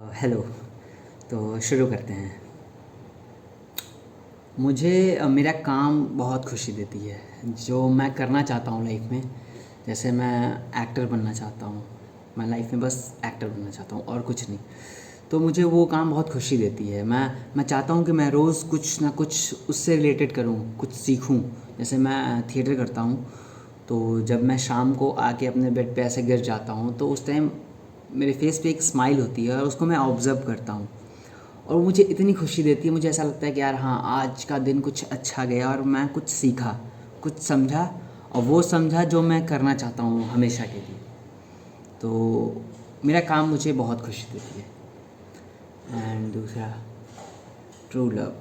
Hello. तो शुरू करते हैं। मुझे मेरा काम बहुत खुशी देती है। जो मैं करना चाहता हूँ लाइफ में, जैसे मैं एक्टर बनना चाहता हूँ। मैं लाइफ में बस एक्टर बनना चाहता हूँ और कुछ नहीं। तो मुझे वो काम बहुत खुशी देती है। मैं चाहता हूँ कि मैं रोज़ कुछ ना कुछ उससे रिलेटेड करूँ, कुछ सीखूँ। जैसे मैं थिएटर करता हूँ, तो जब मैं शाम को आके अपने बेड पे ऐसे गिर जाता हूँ तो उस टाइम मेरे फेस पे एक स्माइल होती है और उसको मैं ऑब्ज़र्व करता हूँ और मुझे इतनी खुशी देती है। मुझे ऐसा लगता है कि यार हाँ, आज का दिन कुछ अच्छा गया और मैं कुछ सीखा, कुछ समझा और वो समझा जो मैं करना चाहता हूँ हमेशा के लिए। तो मेरा काम मुझे बहुत खुशी देती है। एंड दूसरा, ट्रू लव।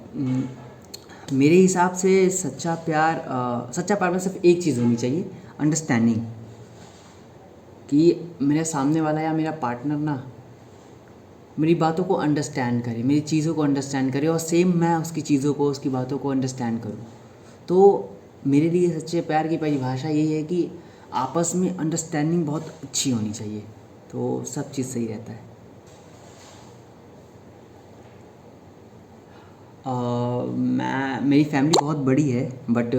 मेरे हिसाब से सच्चा प्यार में सिर्फ एक चीज़ होनी चाहिए, अंडरस्टैंडिंग। कि मेरे सामने वाला या मेरा पार्टनर ना मेरी बातों को अंडरस्टैंड करे, मेरी चीज़ों को अंडरस्टैंड करे और सेम मैं उसकी चीज़ों को, उसकी बातों को अंडरस्टैंड करूँ। तो मेरे लिए सच्चे प्यार की परिभाषा यही है कि आपस में अंडरस्टैंडिंग बहुत अच्छी होनी चाहिए, तो सब चीज़ सही रहता है। मेरी फैमिली बहुत बड़ी है, बट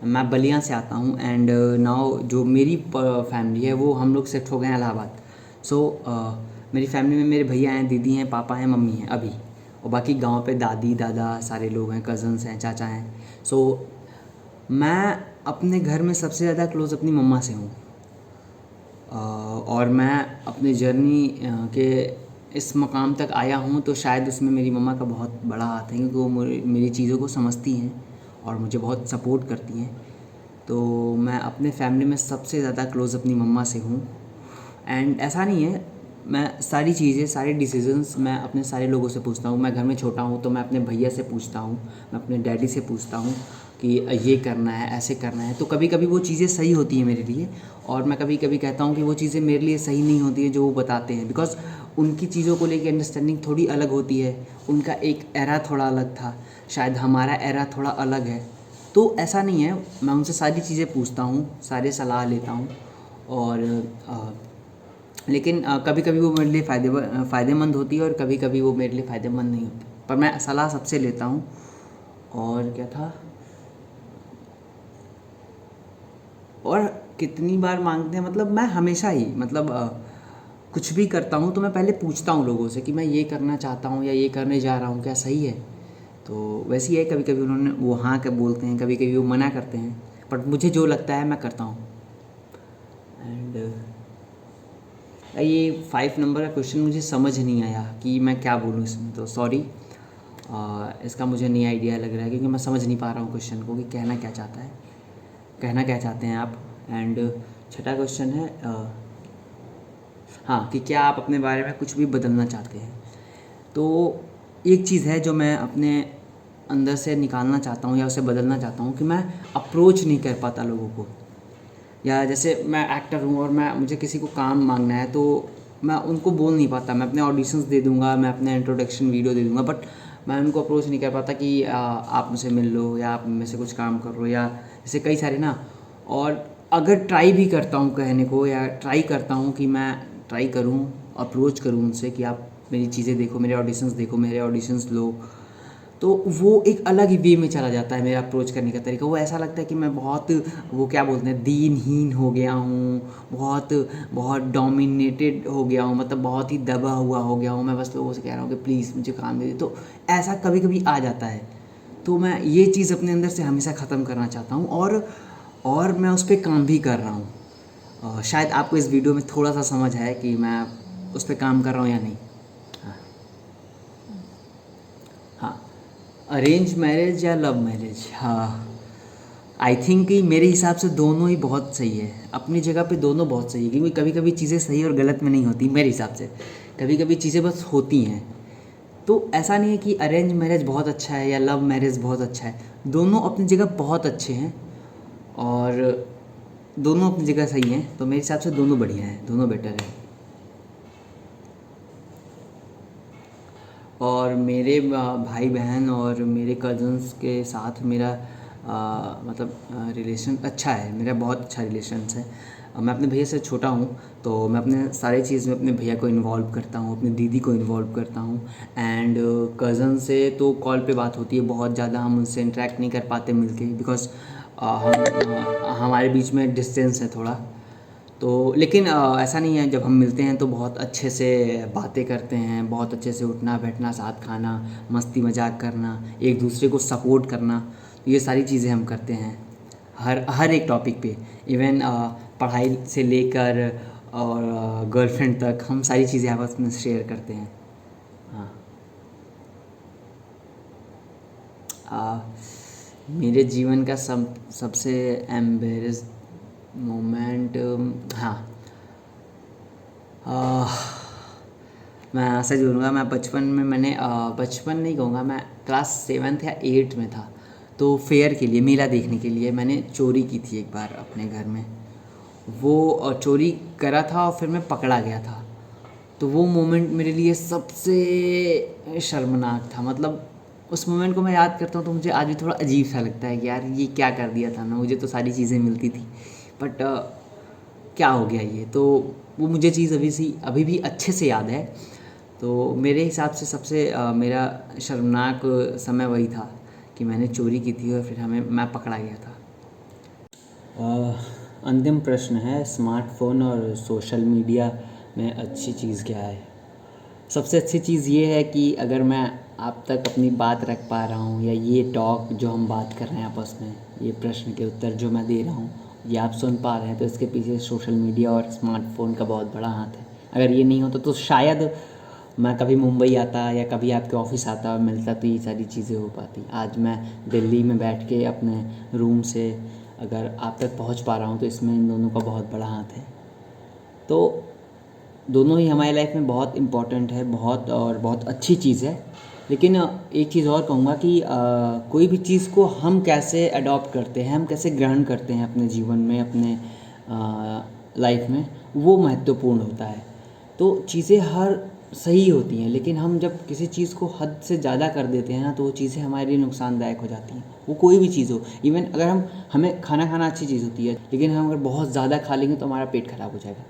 मैं बलिया से आता हूँ। एंड नाउ जो मेरी फैमिली है वो हम लोग शिफ्ट हो गए हैं इलाहाबाद। सो मेरी फैमिली में मेरे भैया हैं, दीदी हैं, पापा हैं, मम्मी हैं अभी। और बाकी गांव पे दादी दादा सारे लोग हैं, कज़न्स हैं, चाचा हैं। सो मैं अपने घर में सबसे ज़्यादा क्लोज़ अपनी मम्मा से हूँ। और मैं अपनी जर्नी के इस मकाम तक आया हूँ तो शायद उसमें मेरी मम्मा का बहुत बड़ा हाथ है, क्योंकि वो मेरी चीज़ों को समझती हैं और मुझे बहुत सपोर्ट करती हैं। तो मैं अपने फैमिली में सबसे ज़्यादा क्लोज़ अपनी मम्मा से हूँ। एंड ऐसा नहीं है, मैं सारी चीज़ें, सारे डिसीजंस मैं अपने सारे लोगों से पूछता हूँ। मैं घर में छोटा हूँ तो मैं अपने भैया से पूछता हूँ, मैं अपने डैडी से पूछता हूँ कि ये करना है, ऐसे करना है। तो कभी कभी वो चीज़ें सही होती हैं मेरे लिए, और मैं कभी कभी कहता हूँ कि वो चीज़ें मेरे लिए सही नहीं होती हैं जो वो बताते हैं, बिकॉज़ उनकी चीज़ों को लेकर अंडरस्टैंडिंग थोड़ी अलग होती है। उनका एक एरा थोड़ा अलग था, शायद हमारा एरा थोड़ा अलग है। तो ऐसा नहीं है, मैं उनसे सारी चीज़ें पूछता हूँ, सारे सलाह लेता हूँ। और लेकिन कभी कभी वो मेरे लिए फ़ायदेमंद होती है और कभी कभी वो मेरे लिए फ़ायदेमंद नहीं होती, पर मैं सलाह सबसे लेता हूँ। और क्या था, और कितनी बार मांगते हैं, मतलब मैं हमेशा ही, मतलब कुछ भी करता हूँ तो मैं पहले पूछता हूँ लोगों से कि मैं ये करना चाहता हूँ या ये करने जा रहा हूँ, क्या सही है। तो वैसे ही है, कभी कभी उन्होंने वो हाँ के बोलते हैं, कभी कभी वो मना करते हैं, बट मुझे जो लगता है मैं करता हूँ। एंड ये 5 नंबर का क्वेश्चन मुझे समझ नहीं आया कि मैं क्या बोलूँ इसमें, तो सॉरी। इसका मुझे नहीं आइडिया लग रहा है, क्योंकि मैं समझ नहीं पा रहा हूँ क्वेश्चन को कि कहना क्या चाहता है, कहना क्या चाहते हैं आप। एंड छठा क्वेश्चन है, हाँ, कि क्या आप अपने बारे में कुछ भी बदलना चाहते हैं। तो एक चीज़ है जो मैं अपने अंदर से निकालना चाहता हूँ या उसे बदलना चाहता हूँ, कि मैं अप्रोच नहीं कर पाता लोगों को। या जैसे मैं एक्टर हूँ और मुझे किसी को काम मांगना है तो मैं उनको बोल नहीं पाता। मैं अपने ऑडिशंस दे दूँगा, मैं अपने इंट्रोडक्शन वीडियो दे दूँगा, बट मैं उनको अप्रोच नहीं कर पाता कि आप मुझसे मिल लो या आप मुझसे कुछ काम कर लो, या जैसे कई सारे ना। और अगर ट्राई भी करता हूँ कहने को, या ट्राई करता हूँ कि मैं ट्राई करूँ, अप्रोच करूँ उनसे कि आप मेरी चीज़ें देखो, मेरे ऑडिशंस देखो, मेरे ऑडिशंस लो, तो वो एक अलग ही वे में चला जाता है मेरा अप्रोच करने का तरीका। वो ऐसा लगता है कि मैं बहुत, वो क्या बोलते हैं, दीनहीन हो गया हूँ, बहुत बहुत डोमिनेटेड हो गया हूँ, मतलब बहुत ही दबा हुआ हो गया हूँ। मैं बस लोगों से कह रहा हूँ कि प्लीज़ मुझे काम दे दे, तो ऐसा कभी कभी आ जाता है। तो मैं ये चीज़ अपने अंदर से हमेशा ख़त्म करना चाहता हूँ, और मैं उस पर काम भी कर रहा हूँ। शायद आपको इस वीडियो में थोड़ा सा समझ है कि मैं उस पर काम कर रहा हूँ या नहीं। हाँ, हाँ। अरेंज मैरिज या लव मैरिज, हाँ, आई थिंक कि मेरे हिसाब से दोनों ही बहुत सही है, अपनी जगह पे दोनों बहुत सही है। क्योंकि कभी कभी चीज़ें सही और गलत में नहीं होती मेरे हिसाब से, कभी कभी चीज़ें बस होती हैं। तो ऐसा नहीं है कि अरेंज मैरिज बहुत अच्छा है या लव मैरिज बहुत अच्छा है, दोनों अपनी जगह बहुत अच्छे हैं और दोनों अपनी जगह सही हैं। तो मेरे हिसाब से दोनों बढ़िया हैं, दोनों बेटर हैं। और मेरे भाई बहन और मेरे कज़न्स के साथ मेरा मतलब रिलेशन अच्छा है, मेरा बहुत अच्छा रिलेशन्स है। मैं अपने भैया से छोटा हूँ, तो मैं अपने सारी चीज़ में अपने भैया को इन्वॉल्व करता हूँ, अपनी दीदी को इन्वॉल्व करता हूँ। एंड कज़न से तो कॉल पे बात होती है बहुत ज़्यादा, हम उनसे इंटरेक्ट नहीं कर पाते मिलके, बिकॉज़ हमारे बीच में डिस्टेंस है थोड़ा। तो लेकिन ऐसा नहीं है, जब हम मिलते हैं तो बहुत अच्छे से बातें करते हैं, बहुत अच्छे से उठना बैठना, साथ खाना, मस्ती मजाक करना, एक दूसरे को सपोर्ट करना, ये सारी चीज़ें हम करते हैं हर हर एक टॉपिक पे। इवन पढ़ाई से लेकर और गर्लफ्रेंड तक हम सारी चीज़ें आपस में शेयर करते हैं। हाँ। आ, मेरे जीवन का सबसे एम्बेरस मोमेंट, हाँ, आ, मैं सच बोलूँगा, मैं बचपन में मैंने बचपन नहीं कहूँगा, मैं क्लास 7th या 8th में था, तो फेयर के लिए, मेला देखने के लिए मैंने चोरी की थी एक बार अपने घर में। वो चोरी करा था और फिर मैं पकड़ा गया था। तो वो मोमेंट मेरे लिए सबसे शर्मनाक था। मतलब उस मोमेंट को मैं याद करता हूँ तो मुझे आज भी थोड़ा अजीब सा लगता है कि यार ये क्या कर दिया था मैं, मुझे तो सारी चीज़ें मिलती थी, बट क्या हो गया ये। तो वो मुझे चीज़ अभी भी अच्छे से याद है। तो मेरे हिसाब से सबसे मेरा शर्मनाक समय वही था कि मैंने चोरी की थी और फिर मैं पकड़ा गया था। अंतिम प्रश्न है, स्मार्टफ़ोन और सोशल मीडिया में अच्छी चीज़ क्या है? सबसे अच्छी चीज़ ये है कि अगर मैं आप तक अपनी बात रख पा रहा हूँ, या ये टॉक जो हम बात कर रहे हैं आपस में, ये प्रश्न के उत्तर जो मैं दे रहा हूँ ये आप सुन पा रहे हैं, तो इसके पीछे सोशल मीडिया और स्मार्टफ़ोन का बहुत बड़ा हाथ है। अगर ये नहीं होता तो शायद मैं कभी मुंबई आता या कभी आपके ऑफिस आता और मिलता, तो ये सारी चीज़ें हो पाती। आज मैं दिल्ली में बैठ के अपने रूम से अगर आप तक पहुंच पा रहा हूं, तो इसमें इन दोनों का बहुत बड़ा हाथ है। तो दोनों ही हमारी लाइफ में बहुत इम्पॉर्टेंट है, बहुत अच्छी चीज़ है। लेकिन एक चीज़ और कहूँगा कि कोई भी चीज़ को हम कैसे अडॉप्ट करते हैं, हम कैसे ग्रहण करते हैं अपने जीवन में, अपने लाइफ में, वो महत्वपूर्ण होता है। तो चीज़ें हर सही होती हैं, लेकिन हम जब किसी चीज़ को हद से ज़्यादा कर देते हैं ना, तो वो चीज़ें हमारे लिए नुकसानदायक हो जाती हैं। वो कोई भी चीज़ हो, इवन अगर हमें खाना खाना अच्छी चीज़ होती है, लेकिन हम अगर बहुत ज़्यादा खा लेंगे तो हमारा पेट खराब हो जाएगा।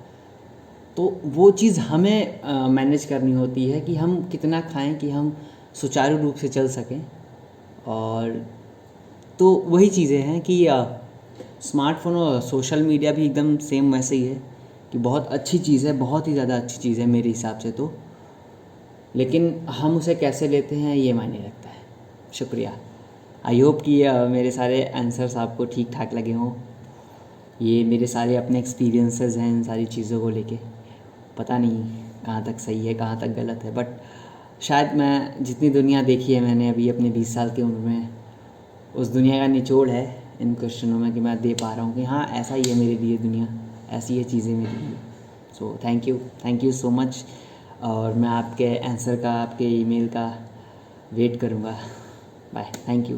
तो वो चीज़ हमें मैनेज करनी होती है कि हम कितना खाएं कि हम सुचारू रूप से चल सकें। और तो वही चीज़ें हैं कि स्मार्टफ़ोन और सोशल मीडिया भी एकदम सेम वैसे ही है कि बहुत अच्छी चीज़ है, बहुत ही ज़्यादा अच्छी चीज़ है मेरे हिसाब से तो, लेकिन हम उसे कैसे लेते हैं ये मायने रखता है। शुक्रिया। आई होप कि मेरे सारे आंसर्स आपको ठीक ठाक लगे हों। ये मेरे सारे अपने एक्सपीरियंसेस हैं इन सारी चीज़ों को लेके। पता नहीं कहाँ तक सही है कहाँ तक गलत है, बट शायद मैं जितनी दुनिया देखी है मैंने अभी अपने 20 साल की उम्र में, उस दुनिया का निचोड़ है इन क्वेश्चनों में कि मैं दे पा रहा हूँ कि हाँ ऐसा ही है मेरे लिए दुनिया, ऐसी है चीज़ें मेरे लिए। So thank you so much. और मैं आपके आंसर का, आपके ईमेल का वेट करूँगा। Bye, thank you.